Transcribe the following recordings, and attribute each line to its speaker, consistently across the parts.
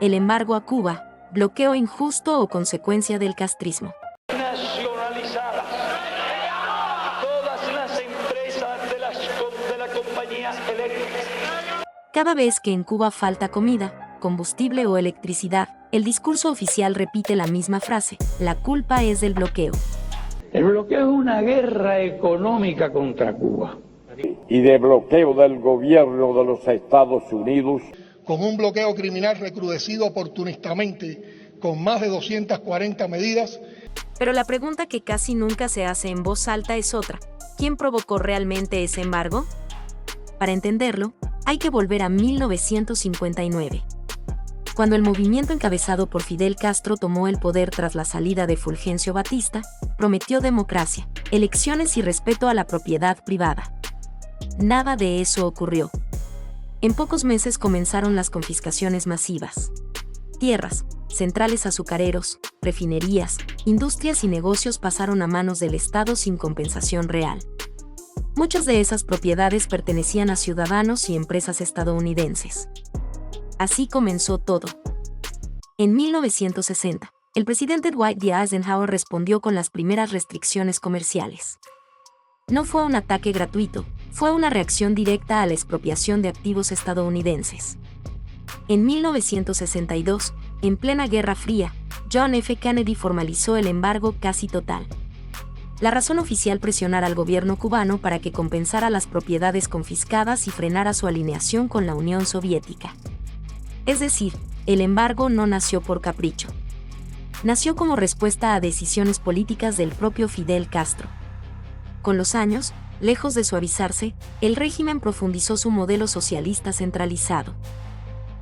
Speaker 1: el embargo a Cuba, bloqueo injusto o consecuencia del castrismo.
Speaker 2: Nacionalizadas todas las empresas de la compañía eléctrica.
Speaker 1: Cada vez que en Cuba falta comida, combustible o electricidad, el discurso oficial repite la misma frase: la culpa es del bloqueo.
Speaker 3: El bloqueo es una guerra económica contra Cuba.
Speaker 4: Y de bloqueo del gobierno de los Estados Unidos.
Speaker 5: Con un bloqueo criminal recrudecido oportunistamente, con más de 240 medidas.
Speaker 1: Pero la pregunta que casi nunca se hace en voz alta es otra: ¿quién provocó realmente ese embargo? Para entenderlo, hay que volver a 1959. Cuando el movimiento encabezado por Fidel Castro tomó el poder tras la salida de Fulgencio Batista, prometió democracia, elecciones y respeto a la propiedad privada. Nada de eso ocurrió. En pocos meses comenzaron las confiscaciones masivas. Tierras, centrales azucareros, refinerías, industrias y negocios pasaron a manos del Estado sin compensación real. Muchas de esas propiedades pertenecían a ciudadanos y empresas estadounidenses. Así comenzó todo. En 1960, el presidente Dwight D. Eisenhower respondió con las primeras restricciones comerciales. No fue un ataque gratuito, fue una reacción directa a la expropiación de activos estadounidenses. En 1962, en plena Guerra Fría, John F. Kennedy formalizó el embargo casi total. La razón oficial: presionar al gobierno cubano para que compensara las propiedades confiscadas y frenara su alineación con la Unión Soviética. Es decir, el embargo no nació por capricho. Nació como respuesta a decisiones políticas del propio Fidel Castro. Con los años, lejos de suavizarse, el régimen profundizó su modelo socialista centralizado.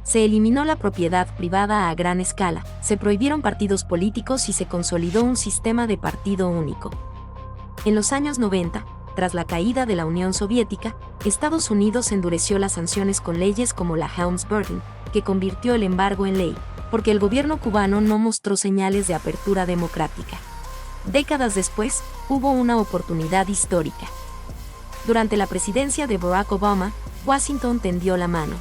Speaker 1: Se eliminó la propiedad privada a gran escala, se prohibieron partidos políticos y se consolidó un sistema de partido único. En los años 90, tras la caída de la Unión Soviética, Estados Unidos endureció las sanciones con leyes como la Helms-Burton, que convirtió el embargo en ley, porque el gobierno cubano no mostró señales de apertura democrática. Décadas después, hubo una oportunidad histórica. Durante la presidencia de Barack Obama, Washington tendió la mano.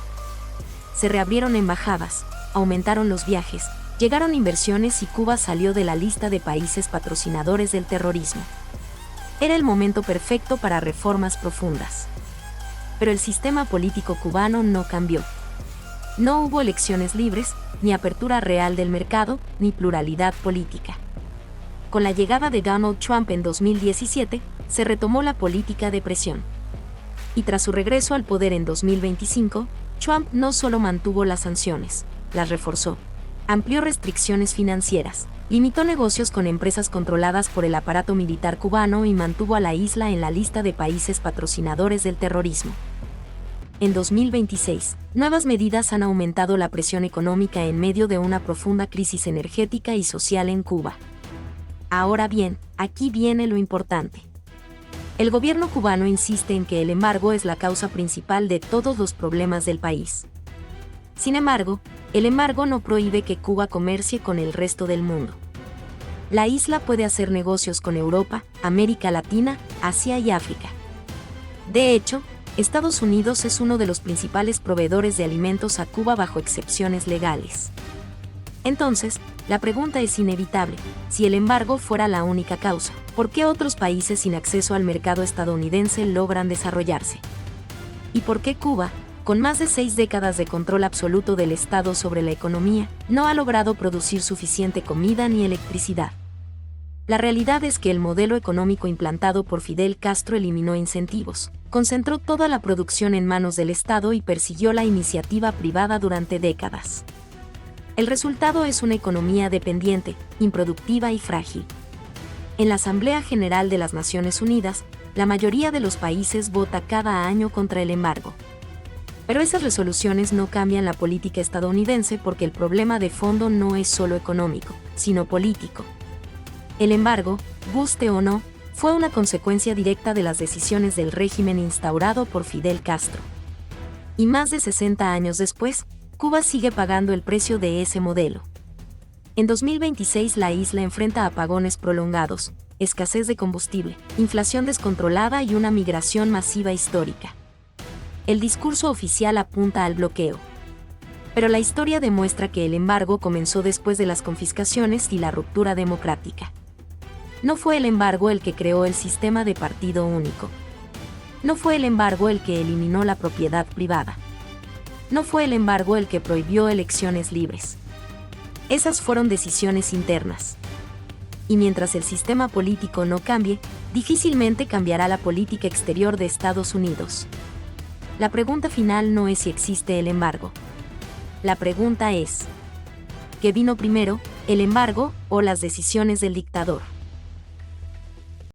Speaker 1: Se reabrieron embajadas, aumentaron los viajes, llegaron inversiones y Cuba salió de la lista de países patrocinadores del terrorismo. Era el momento perfecto para reformas profundas. Pero el sistema político cubano no cambió. No hubo elecciones libres, ni apertura real del mercado, ni pluralidad política. Con la llegada de Donald Trump en 2017, se retomó la política de presión. Y tras su regreso al poder en 2025, Trump no solo mantuvo las sanciones, las reforzó. Amplió restricciones financieras, limitó negocios con empresas controladas por el aparato militar cubano y mantuvo a la isla en la lista de países patrocinadores del terrorismo. En 2026, nuevas medidas han aumentado la presión económica en medio de una profunda crisis energética y social en Cuba. Ahora bien, aquí viene lo importante. El gobierno cubano insiste en que el embargo es la causa principal de todos los problemas del país. Sin embargo, el embargo no prohíbe que Cuba comercie con el resto del mundo. La isla puede hacer negocios con Europa, América Latina, Asia y África. De hecho, Estados Unidos es uno de los principales proveedores de alimentos a Cuba bajo excepciones legales. Entonces, la pregunta es inevitable: si el embargo fuera la única causa, ¿por qué otros países sin acceso al mercado estadounidense logran desarrollarse? ¿Y por qué Cuba, con más de 6 décadas de control absoluto del Estado sobre la economía, no ha logrado producir suficiente comida ni electricidad? La realidad es que el modelo económico implantado por Fidel Castro eliminó incentivos, concentró toda la producción en manos del Estado y persiguió la iniciativa privada durante décadas. El resultado es una economía dependiente, improductiva y frágil. En la Asamblea General de las Naciones Unidas, la mayoría de los países vota cada año contra el embargo. Pero esas resoluciones no cambian la política estadounidense porque el problema de fondo no es solo económico, sino político. El embargo, guste o no, fue una consecuencia directa de las decisiones del régimen instaurado por Fidel Castro. Y más de 60 años después, Cuba sigue pagando el precio de ese modelo. En 2026 la isla enfrenta apagones prolongados, escasez de combustible, inflación descontrolada y una migración masiva histórica. El discurso oficial apunta al bloqueo. Pero la historia demuestra que el embargo comenzó después de las confiscaciones y la ruptura democrática. No fue el embargo el que creó el sistema de partido único. No fue el embargo el que eliminó la propiedad privada. No fue el embargo el que prohibió elecciones libres. Esas fueron decisiones internas. Y mientras el sistema político no cambie, difícilmente cambiará la política exterior de Estados Unidos. La pregunta final no es si existe el embargo. La pregunta es: ¿qué vino primero, el embargo o las decisiones del dictador?